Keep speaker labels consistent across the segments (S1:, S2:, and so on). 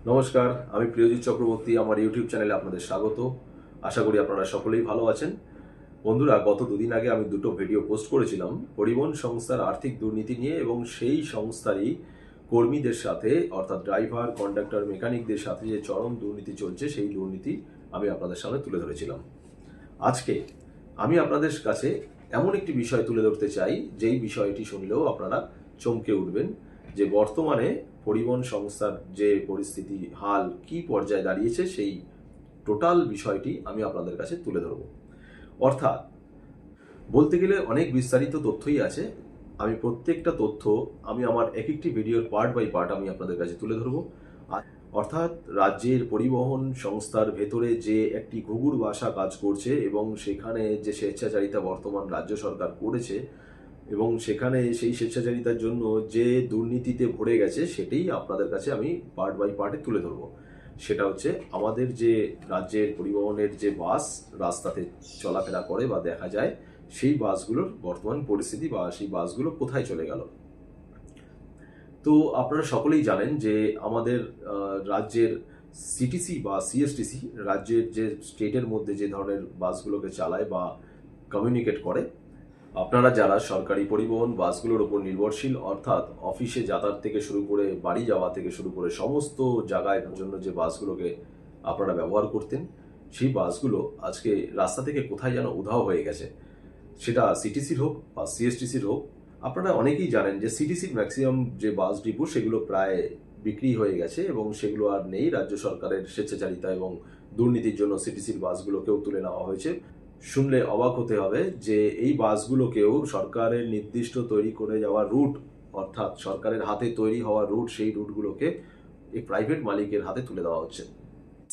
S1: নমস্কার, আমি প্রিয়জিৎ চক্রবর্তী। আমার ইউটিউব চ্যানেলে আপনাদের স্বাগত। আশা করি আপনারা সকলেই ভালো আছেন। বন্ধুরা, গত দুদিন আগে আমি দুটো ভিডিও পোস্ট করেছিলাম পরিবহন সংস্থার আর্থিক দুর্নীতি নিয়ে, এবং সেই সংস্থারই কর্মীদের সাথে অর্থাৎ ড্রাইভার, কন্ডাক্টর, মেকানিকদের সাথে যে চরম দুর্নীতি চলছে সেই দুর্নীতি আমি আপনাদের সামনে তুলে ধরেছিলাম। আজকে আমি আপনাদের কাছে এমন একটি বিষয় তুলে ধরতে চাই যেই বিষয়টি শুনলেও আপনারা চমকে উঠবেন, যে বর্তমানে পরিবহন সংস্থার যে পরিস্থিতি, হাল কি পর্যায়ে দাঁড়িয়েছে, সেই টোটাল বিষয়টি আমি আপনাদের কাছে তুলে ধরব। অর্থাৎ বলতে গেলে অনেক বিস্তারিত তথ্যই আছে। আমি প্রত্যেকটা তথ্য আমি আমার এক একটি ভিডিওর পার্ট বাই পার্ট আমি আপনাদের কাছে তুলে ধরবো। অর্থাৎ রাজ্যের পরিবহন সংস্থার ভেতরে যে একটি ঘুঘুর বাসা কাজ করছে, এবং সেখানে যে স্বেচ্ছাচারিতা বর্তমান রাজ্য সরকার করেছে, এবং সেখানে সেই স্বেচ্ছাচারিতার জন্য যে দুর্নীতিতে ভরে গেছে, সেটাই আপনাদের কাছে আমি পার্ট বাই পার্টে তুলে ধরবো। সেটা হচ্ছে আমাদের যে রাজ্যের পরিবহনের যে বাস রাস্তাতে চলাফেরা করে বা দেখা যায়, সেই বাসগুলোর বর্তমান পরিস্থিতি বা সেই বাসগুলো কোথায় চলে গেল। তো আপনারা সকলেই জানেন যে আমাদের রাজ্যের সিটিসি বা সিএসটিসি, রাজ্যের যে স্টেটের মধ্যে যে ধরনের বাসগুলোকে চালায় বা কমিউনিকেট করে, আপনারা যারা সরকারি পরিবহন বাসগুলোর উপর নির্ভরশীল, অর্থাৎ অফিসে যাতায়াত থেকে শুরু করে বাড়ি যাওয়া থেকে শুরু করে সমস্ত জায়গায় জন্য যে বাসগুলোকে আপনারা ব্যবহার করতেন, সেই বাসগুলো আজকে রাস্তা থেকে কোথায় যেন উধাও হয়ে গেছে। সেটা সিটিসির হোক বা সিএসটিসির হোক। আপনারা অনেকেই জানেন যে সিটিসির ম্যাক্সিমাম যে বাস ডিপো সেগুলো প্রায় বিক্রি হয়ে গেছে, এবং সেগুলো আর নেই। রাজ্য সরকারের স্বেচ্ছাচারিতা এবং দুর্নীতির জন্য সিটিসির বাসগুলোকেও তুলে নেওয়া হয়েছে। শুনলে অবাক হতে হবে যে এই বাসগুলোকেও সরকারের নির্দিষ্ট তৈরি করে যাওয়া রুট, অর্থাৎ সরকারের হাতে তৈরি হওয়া রুট, সেই রুটগুলোকে এই প্রাইভেট মালিকের হাতে তুলে দেওয়া হচ্ছে।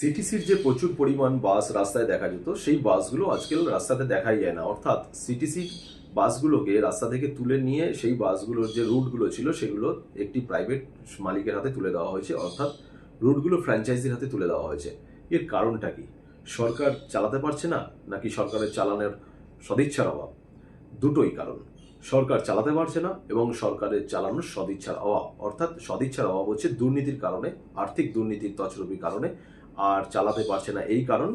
S1: সিটিসির যে প্রচুর পরিমাণ বাস রাস্তায় দেখা যেত, সেই বাসগুলো আজকাল রাস্তাতে দেখাই যায় না। অর্থাৎ সিটিসির বাসগুলোকে রাস্তা থেকে তুলে নিয়ে সেই বাসগুলোর যে রুটগুলো ছিল সেগুলো একটি প্রাইভেট মালিকের হাতে তুলে দেওয়া হয়েছে, অর্থাৎ রুটগুলো ফ্র্যাঞ্চাইজির হাতে তুলে দেওয়া হয়েছে। এর কারণটা কি? সরকার চালাতে পারছে না, নাকি সরকারের চালানোর সদিচ্ছার অভাব? দুটোই কারণ। সরকার চালাতে পারছে না এবং সরকারের চালানোর সদিচ্ছার অভাব। অর্থাৎ সদিচ্ছার অভাব হচ্ছে দুর্নীতির কারণে, আর্থিক দুর্নীতির তছরূপি কারণে। আর চালাতে পারছে না এই কারণ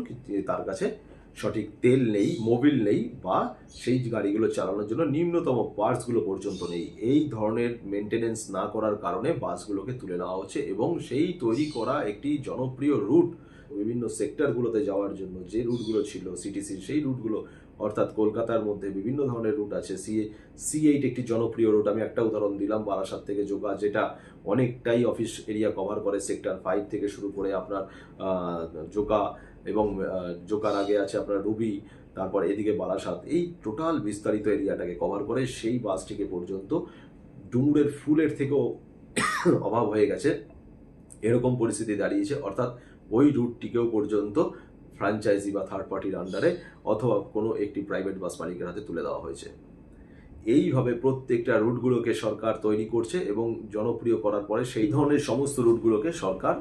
S1: তার কাছে সঠিক তেল নেই, মোবিল নেই, বা সেই গাড়িগুলো চালানোর জন্য নিম্নতম পার্টসগুলো পর্যন্ত নেই। এই ধরনের মেনটেনেন্স না করার কারণে বাসগুলোকে তুলে নেওয়া হচ্ছে, এবং সেই তৈরি করা একটি জনপ্রিয় রুট বিভিন্ন সেক্টরগুলোতে যাওয়ার জন্য যে রুটগুলো ছিল সিটিসির, সেই রুটগুলো, অর্থাৎ কলকাতার মধ্যে বিভিন্ন ধরনের রুট আছে। C8 একটি জনপ্রিয় রুট। আমি একটা উদাহরণ দিলাম, বারাসাত থেকে জোকা, যেটা অনেকটাই অফিস এরিয়া কভার করে। সেক্টর 5 থেকে শুরু করে আপনার জোকা, এবং জোকার আগে আছে আপনার রুবি, তারপর এদিকে বারাসাত, এই টোটাল বিস্তারিত এরিয়াটাকে কভার করে। সেই বাসটিকে পর্যন্ত ডুমুরের ফুলের থেকেও অভাব হয়ে গেছে, এরকম পরিস্থিতি দাঁড়িয়েছে। অর্থাৎ ওই রুটটিকেও পর্যন্ত ফ্র্যাঞ্চাইজি বা থার্ড পার্টির আন্ডারে অথবা কোনো একটি প্রাইভেট বাস মালিকের হাতে তুলে দেওয়া হয়েছে। এইভাবে প্রত্যেকটা রুটগুলোকে সরকার তৈরি করছে, এবং জনপ্রিয় করার পরে সেই ধরনের সমস্ত রুটগুলোকে সরকার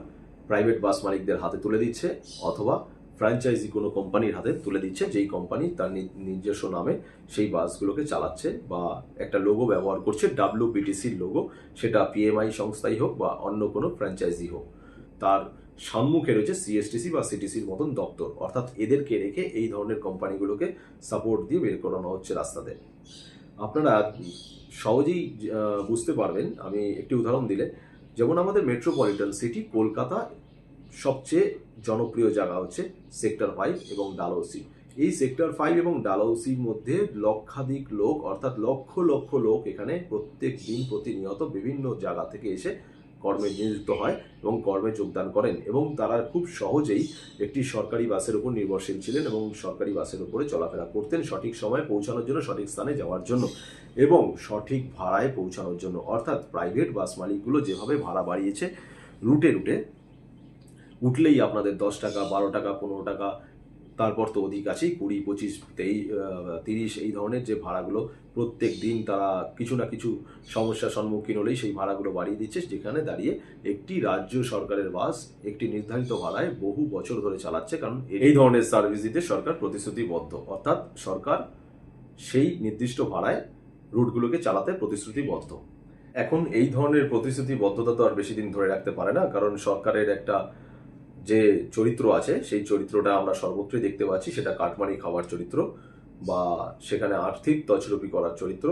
S1: প্রাইভেট বাস মালিকদের হাতে তুলে দিচ্ছে, অথবা ফ্র্যাঞ্চাইজি কোনো কোম্পানির হাতে তুলে দিচ্ছে, যেই কোম্পানি তার নিজস্ব নামে সেই বাসগুলোকে চালাচ্ছে বা একটা লোগো ব্যবহার করছে, WPTCর লোগো। সেটা PMI সংস্থাই হোক বা অন্য কোনো ফ্র্যাঞ্চাইজি হোক, তার সম্মুখে রয়েছে সিএসটিসি বা সিটিসির মতন দপ্তর। অর্থাৎ এদেরকে রেখে এই ধরনের কোম্পানিগুলোকে সাপোর্ট দিয়ে বের করানো হচ্ছে রাস্তাতে। আপনারা সহজেই বুঝতে পারবেন আমি একটি উদাহরণ দিলে। যেমন আমাদের মেট্রোপলিটন সিটি কলকাতা সবচেয়ে জনপ্রিয় জায়গা হচ্ছে সেক্টর 5 এবং ডালহৌসি। এই সেক্টর 5 এবং ডালহৌসির মধ্যে লক্ষাধিক লোক, অর্থাৎ লক্ষ লক্ষ লোক এখানে প্রত্যেক দিন প্রতিনিয়ত বিভিন্ন জায়গা থেকে এসে কর্মে নিয়োজিত হয় এবং কর্মে যোগদান করেন, এবং তারা খুব সহজেই একটি সরকারি বাসের উপর নির্ভরশীল ছিলেন এবং সরকারি বাসের উপরে চলাফেরা করতেন সঠিক সময়ে পৌঁছানোর জন্য, সঠিক স্থানে যাওয়ার জন্য এবং সঠিক ভাড়ায় পৌঁছানোর জন্য। অর্থাৎ প্রাইভেট বাস মালিকগুলো যেভাবে ভাড়া বাড়িয়েছে, রুটে রুটে উঠলেই আপনাদের 10 টাকা, 12 টাকা, 15 টাকা, তারপর তো অধিক আছেই 20, 25, 30, এই ধরনের যে ভাড়াগুলো প্রত্যেক দিন তারা কিছু না কিছু সমস্যার সম্মুখীন হলেই সেই ভাড়াগুলো বাড়িয়ে দিচ্ছে, যেখানে দাঁড়িয়ে একটি রাজ্য সরকারের বাস একটি নির্ধারিত ভাড়ায় বহু বছর ধরে চালাচ্ছে। কারণ এই ধরনের সার্ভিস দিতে সরকার প্রতিশ্রুতিবদ্ধ, অর্থাৎ সরকার সেই নির্দিষ্ট ভাড়ায় রুটগুলোকে চালাতে প্রতিশ্রুতিবদ্ধ। এখন এই ধরনের প্রতিশ্রুতিবদ্ধতা তো আর বেশি দিন ধরে রাখতে পারে না, কারণ সরকারের একটা যে চরিত্র আছে সেই চরিত্রটা আমরা সর্বত্রই দেখতে পাচ্ছি, সেটা কাটমানি খাওয়ার চরিত্র বা সেখানে আর্থিক তছরুপি করার চরিত্র।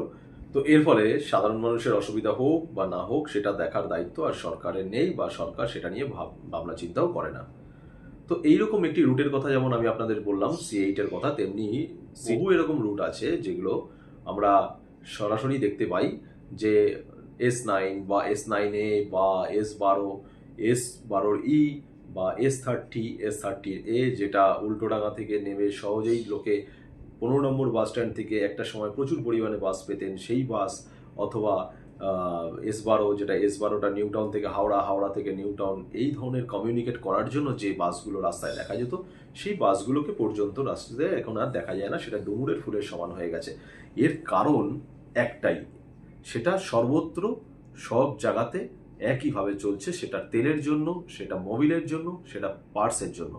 S1: তো এর ফলে সাধারণ মানুষের অসুবিধা হোক বা না হোক সেটা দেখার দায়িত্ব আর সরকারের নেই, বা সরকার সেটা নিয়ে ভাবনা চিন্তাও করে না। তো এইরকম একটি রুটের কথা যেমন আমি আপনাদের বললাম C8 এর কথা, তেমনি বহু এরকম রুট আছে যেগুলো আমরা সরাসরি দেখতে পাই, যে S9 বা S9A বা S12, S12E বা S30A, যেটা উল্টোডাঙা থেকে নেমে সহজেই লোকে 15 নম্বর বাস স্ট্যান্ড থেকে একটা সময় প্রচুর পরিমাণে বাস পেতেন সেই বাস, অথবা S12, যেটা S12টা নিউ টাউন থেকে হাওড়া, হাওড়া থেকে নিউ টাউন, এই ধরনের কমিউনিকেট করার জন্য যে বাসগুলো রাস্তায় দেখা যেত সেই বাসগুলোকে পর্যন্ত রাস্তায় এখন আর দেখা যায় না, সেটা ডুমুরের ফুলের সমান হয়ে গেছে। এর কারণ একটাই, সেটা সর্বত্র সব জায়গাতে একইভাবে চলছে, সেটা তেলের জন্য, সেটা মোবিলের জন্য, সেটা পার্টসের জন্য।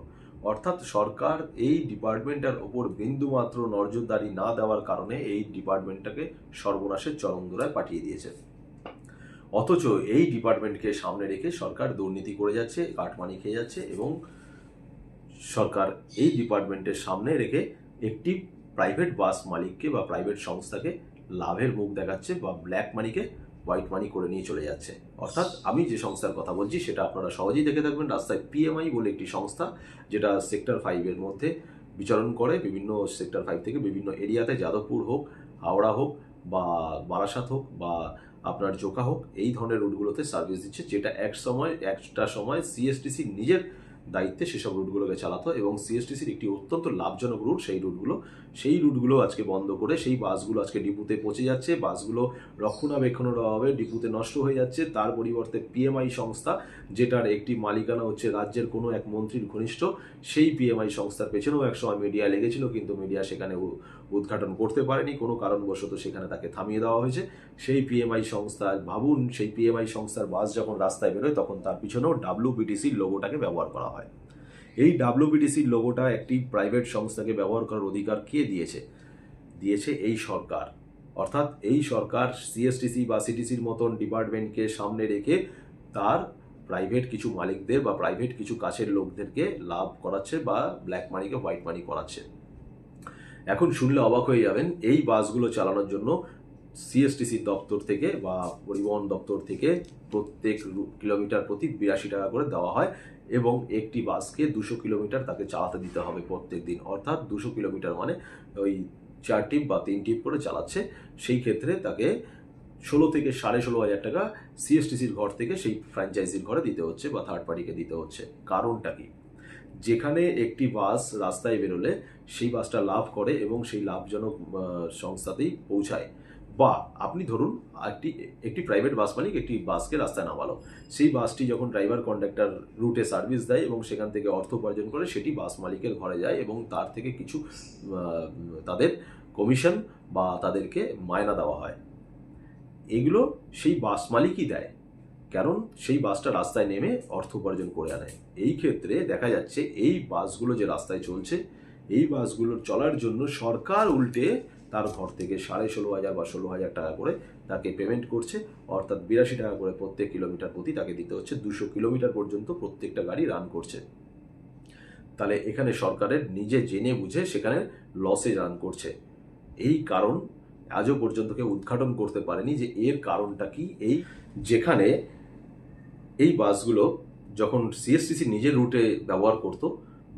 S1: অর্থাৎ সরকার এই ডিপার্টমেন্টের ওপর বিন্দুমাত্র নজরদারি না দেওয়ার কারণে এই ডিপার্টমেন্টটাকে সর্বনাশের চরমদোড়ায় পাঠিয়ে দিয়েছে। অথচ এই ডিপার্টমেন্টকে সামনে রেখে সরকার দুর্নীতি করে যাচ্ছে, কাটমানি খেয়ে যাচ্ছে, এবং সরকার এই ডিপার্টমেন্টের সামনে রেখে একটি প্রাইভেট বাস মালিককে বা প্রাইভেট সংস্থাকে লাভের মুখ দেখাচ্ছে, বা ব্ল্যাক মানিকে হোয়াইট মানি করে নিয়ে চলে যাচ্ছে। অর্থাৎ আমি যে সংস্থার কথা বলছি সেটা আপনারা সহজেই দেখে থাকবেন রাস্তায়, PMI বলে একটি সংস্থা, যেটা সেক্টর 5-এর মধ্যে বিচরণ করে, বিভিন্ন সেক্টর 5 থেকে বিভিন্ন এরিয়াতে, যাদবপুর হোক, হাওড়া হোক, বা বারাসাত হোক, বা আপনার জোকা হোক, এই ধরনের রুটগুলোতে সার্ভিস দিচ্ছে, যেটা একটা সময় CSTC নিজের দায়িত্বে সেসব রুটগুলোকে চালাতো, এবং CSTCর একটি অত্যন্ত লাভজনক রুট সেই রুটগুলো আজকে বন্ধ করে সেই বাসগুলো আজকে ডিপুতে পৌঁছে যাচ্ছে, বাসগুলো রক্ষণাবেক্ষণের অভাবে ডিপুতে নষ্ট হয়ে যাচ্ছে। তার পরিবর্তে PMI সংস্থা, যেটার একটি মালিকানা হচ্ছে রাজ্যের কোনো এক মন্ত্রীর ঘনিষ্ঠ, সেই PMI সংস্থার পেছনেও একসময় মিডিয়া লেগেছিল, কিন্তু মিডিয়া সেখানে উদ্ঘাটন করতে পারেনি, কোনো কারণবশত সেখানে তাকে থামিয়ে দেওয়া হয়েছে। সেই PMI সংস্থা, ভাবুন, সেই PMI সংস্থার বাস যখন রাস্তায় বেরোয় তখন তার পিছনেও WBTCর লোগোটাকে ব্যবহার করা হয়। এই WBTCর লোগোটা একটি প্রাইভেট সংস্থাকে ব্যবহার করার অধিকার কে দিয়েছে এই সরকার। অর্থাৎ এই সরকার CSTC বা CTCর মতন ডিপার্টমেন্টকে সামনে রেখে তার প্রাইভেট কিছু মালিকদের বা প্রাইভেট কিছু কাছের লোকদেরকে লাভ করাচ্ছে, বা ব্ল্যাক মানিকে হোয়াইট মানি করাচ্ছে। এখন শুনলে অবাক হয়ে যাবেন, এই বাসগুলো চালানোর জন্য CSTC দপ্তর থেকে বা পরিবহন দপ্তর থেকে প্রত্যেক কিলোমিটার প্রতি 82 টাকা করে দেওয়া হয়, এবং একটি বাসকে 200 কিলোমিটার তাকে চালাতে দিতে হবে প্রত্যেক দিন। অর্থাৎ 200 কিলোমিটার মানে ওই 4 টিপ বা 3 টিপ করে চালাচ্ছে, সেই ক্ষেত্রে তাকে 16 থেকে 16,500 টাকা CSTCর ঘর থেকে সেই ফ্র্যাঞ্চাইজির ঘরে দিতে হচ্ছে, বা থার্ড পার্টিকে দিতে হচ্ছে। কারণটা কি? যেখানে একটি বাস রাস্তায় বেরোলে সেই বাসটা লাভ করে এবং সেই লাভজনক সংস্থাতেই পৌঁছায়, বা আপনি ধরুন একটি প্রাইভেট বাস মালিক একটি বাসকে রাস্তায় নামালো, সেই বাসটি যখন ড্রাইভার কন্ডাক্টর রুটে সার্ভিস দেয় এবং সেখান থেকে অর্থ উপার্জন করে, সেটি বাস মালিকের ঘরে যায় এবং তার থেকে কিছু তাদের কমিশন বা তাদেরকে মায়না দেওয়া হয়। এগুলো সেই বাস মালিকই দেয়, কারণ সেই বাসটা রাস্তায় নেমে অর্থ উপার্জন করে আনে। এই ক্ষেত্রে দেখা যাচ্ছে এই বাসগুলো যে রাস্তায় চলছে, এই বাসগুলোর চলার জন্য সরকার উল্টে তার ঘর থেকে 16,500 বা 16,000 টাকা করে তাকে পেমেন্ট করছে, অর্থাৎ 82 টাকা করে প্রত্যেক কিলোমিটার প্রতি তাকে দিতে হচ্ছে। 200 কিলোমিটার পর্যন্ত প্রত্যেকটা গাড়ি রান করছে। তাহলে এখানে সরকারের নিজে জেনে বুঝে সেখানে লসে রান করছে। এই কারণ আজও পর্যন্ত কেউ উদ্ঘাটন করতে পারেনি যে এর কারণটা কি। যেখানে এই বাসগুলো যখন CSTC নিজের রুটে ব্যবহার করত,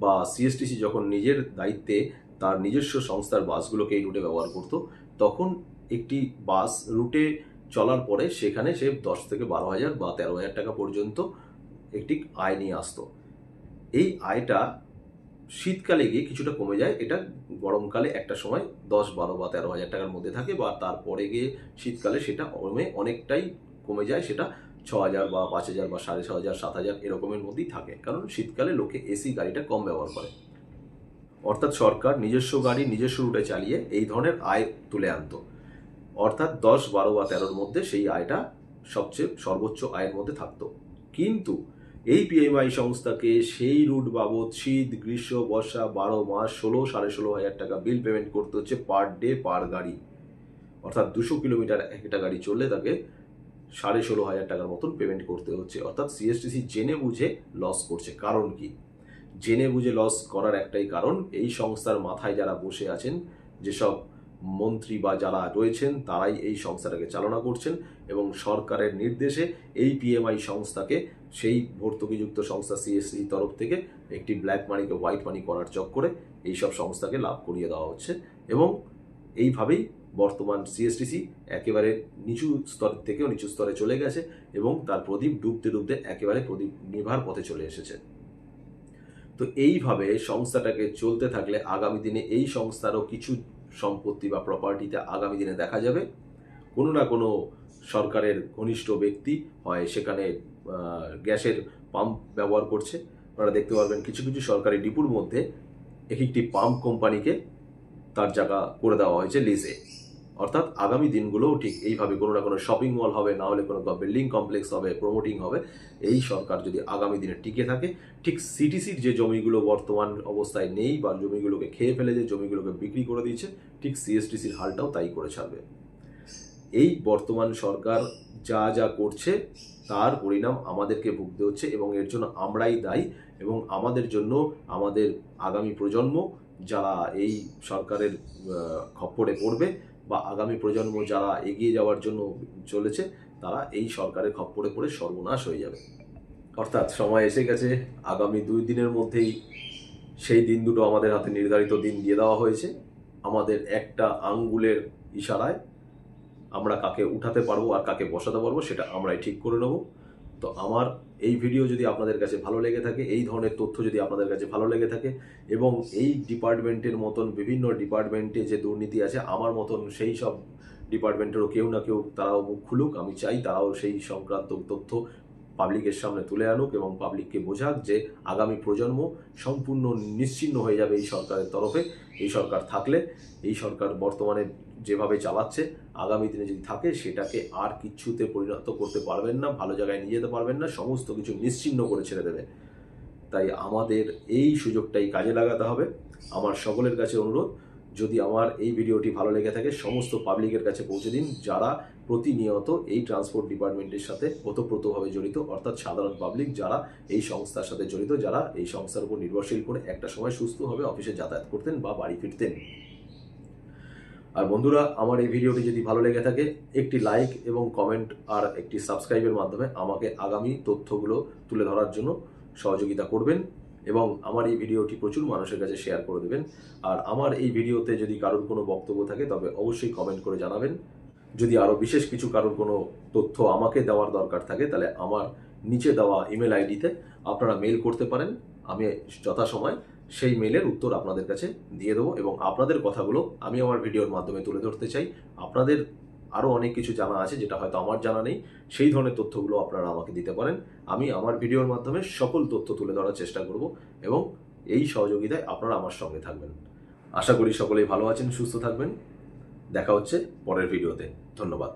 S1: বা CSTC যখন নিজের দায়িত্বে তার নিজস্ব সংস্থার বাসগুলোকে এই রুটে ব্যবহার করত, তখন একটি বাস রুটে চলার পরে সেখানে সে 10 থেকে 12,000 বা 13,000 টাকা পর্যন্ত একটি আয় নিয়ে আসতো। এই আয়টা শীতকালে গিয়ে কিছুটা কমে যায়, এটা গরমকালে একটা সময় 10, 12 বা 13,000 টাকার মধ্যে থাকে, বা তারপরে গিয়ে শীতকালে সেটা অনেকটাই কমে যায়, সেটা 6,000 বা 5,000 বা 6,500, 7,000 এরকমের মধ্যেই থাকে, কারণ শীতকালে লোকে AC গাড়িটা কম ব্যবহার করে। অর্থাৎ সরকার নিজস্ব গাড়ি নিজস্ব রুটে চালিয়ে এই ধরনের আয় তুলে আনতো, অর্থাৎ 10, 12 বা 13-র মধ্যে সেই আয়টা সর্বোচ্চ আয়ের মধ্যে থাকতো। কিন্তু এই PMI সংস্থাকে সেই রুট বাবদ শীত, গ্রীষ্ম, বর্ষা 12 মাস 16,500 টাকা বিল পেমেন্ট করতে হচ্ছে পার ডে পার গাড়ি। অর্থাৎ 200 কিলোমিটার একটা গাড়ি চললে তাকে 16,500 টাকার মতন পেমেন্ট করতে হচ্ছে। অর্থাৎ সিএসটিসি জেনে বুঝে লস করছে। কারণ কি? জেনে বুঝে লস করার একটাই কারণ, এই সংস্থার মাথায় যারা বসে আছেন, যেসব মন্ত্রী বা যারা রয়েছেন, তারাই এই সংস্থাটাকে চালনা করছেন এবং সরকারের নির্দেশে এই পিএমআই সংস্থাকে, সেই ভর্তুকিযুক্ত সংস্থা সিএসসি তরফ থেকে একটি ব্ল্যাক মানিকে হোয়াইট মানি করার চক্করে এইসব সংস্থাকে লাভ করিয়ে দেওয়া হচ্ছে। এবং এইভাবেই বর্তমান সিএসটিসি একেবারে নিচু স্তর থেকেও নিচু স্তরে চলে গেছে এবং তার প্রদীপ ডুবতে ডুবতে একেবারে প্রদীপ নিভার পথে চলে এসেছে। তো এইভাবে সংস্থাটাকে চলতে থাকলে আগামী দিনে এই সংস্থারও কিছু সম্পত্তি বা প্রপার্টিতে আগামী দিনে দেখা যাবে কোনো না কোনো সরকারের ঘনিষ্ঠ ব্যক্তি হয় সেখানে গ্যাসের পাম্প ব্যবহার করছে। আপনারা দেখতে পারবেন কিছু কিছু সরকারি ডিপুর মধ্যে একটি পাম্প কোম্পানিকে তার জায়গা করে দেওয়া হয়েছে লিজে। অর্থাৎ আগামী দিনগুলোও ঠিক এইভাবে কোনো না কোনো শপিং মল হবে, না হলে কোনো বিল্ডিং কমপ্লেক্স হবে, প্রমোটিং হবে। এই সরকার যদি আগামী দিনে টিকে থাকে, ঠিক সিটিসির যে জমিগুলো বর্তমান অবস্থায় নেই বা জমিগুলোকে খেয়ে ফেলে, যে জমিগুলোকে বিক্রি করে দিয়েছে, ঠিক সিএসটিসির হালটাও তাই করে ছাড়বে। এই বর্তমান সরকার যা যা করছে তার পরিণাম আমাদেরকে ভুগতে হচ্ছে এবং এর জন্য আমরাই দায়ী। এবং আমাদের জন্য আমাদের আগামী প্রজন্ম যারা এই সরকারের খপ্পরে পড়বে বা আগামী প্রজন্ম যারা এগিয়ে যাওয়ার জন্য চলেছে, তারা এই সরকারের খপ্পরে পড়ে সর্বনাশ হয়ে যাবে। অর্থাৎ সময় এসে গেছে, আগামী 2 দিনের মধ্যেই সেই দিন দুটো আমাদের হাতে নির্ধারিত দিন দিয়ে দেওয়া হয়েছে। আমাদের একটা আঙ্গুলের ইশারায় আমরা কাকে উঠাতে পারবো আর কাকে বসাতে পারবো সেটা আমরাই ঠিক করে নেব। তো আমার এই ভিডিও যদি আপনাদের কাছে ভালো লেগে থাকে, এই ধরনের তথ্য যদি আপনাদের কাছে ভালো লেগে থাকে এবং এই ডিপার্টমেন্টের মতন বিভিন্ন ডিপার্টমেন্টে যে দুর্নীতি আছে, আমার মতন সেই সব ডিপার্টমেন্টেরও কেউ না কেউ তারাও মুখ খুলুক, আমি চাই তারাও সেই সংক্রান্ত তথ্য পাবলিকের সামনে তুলে আনুক এবং পাবলিককে বোঝাক যে আগামী প্রজন্ম সম্পূর্ণ নিশ্চিহ্ন হয়ে যাবে এই সরকারের তরফে। এই সরকার থাকলে, এই সরকার বর্তমানে যেভাবে চালাচ্ছে, আগামী দিনে যদি থাকে সেটাকে আর কিচ্ছুতে পরিণত করতে পারবেন না, ভালো জায়গায় নিয়ে যেতে পারবেন না, সমস্ত কিছু নিশ্চিহ্ন করে ছেড়ে দেবে। তাই আমাদের এই সুযোগটাই কাজে লাগাতে হবে। আমার সকলের কাছে অনুরোধ, যদি আমার এই ভিডিওটি ভালো লেগে থাকে সমস্ত পাবলিকের কাছে পৌঁছে দিন যারা প্রতিনিয়ত এই ট্রান্সপোর্ট ডিপার্টমেন্টের সাথে ওতপ্রোতভাবে জড়িত, অর্থাৎ সাধারণ পাবলিক যারা এই সংস্থার সাথে জড়িত, যারা এই সংস্থার উপর নির্ভরশীল করে একটা সময় সুস্থভাবে অফিসে যাতায়াত করতেন বা বাড়ি ফিরতেন। আর বন্ধুরা, আমার এই ভিডিওটি যদি ভালো লেগে থাকে একটি লাইক এবং কমেন্ট আর একটি সাবস্ক্রাইবের মাধ্যমে আমাকে আগামী তথ্যগুলো তুলে ধরার জন্য সহযোগিতা করবেন এবং আমার এই ভিডিওটি প্রচুর মানুষের কাছে শেয়ার করে দেবেন। আর আমার এই ভিডিওতে যদি কারোর কোনো বক্তব্য থাকে তবে অবশ্যই কমেন্ট করে জানাবেন। যদি আরও বিশেষ কিছু কারোর কোনো তথ্য আমাকে দেওয়ার দরকার থাকে তাহলে আমার নিচে দেওয়া ইমেল আইডিতে আপনারা মেল করতে পারেন। আমি যথাসময় সেই মেলের উত্তর আপনাদের কাছে দিয়ে দেবো এবং আপনাদের কথাগুলো আমি আমার ভিডিওর মাধ্যমে তুলে ধরতে চাই। আপনাদের আরও অনেক কিছু জানা আছে যেটা হয়তো আমার জানা নেই, সেই ধরনের তথ্যগুলো আপনারা আমাকে দিতে পারেন। আমি আমার ভিডিওর মাধ্যমে সকল তথ্য তুলে ধরার চেষ্টা করব এবং এই সহযোগিতায় আপনারা আমার সঙ্গে থাকবেন। আশা করি সকলেই ভালো আছেন, সুস্থ থাকবেন। দেখা হচ্ছে পরের ভিডিওতে। ধন্যবাদ।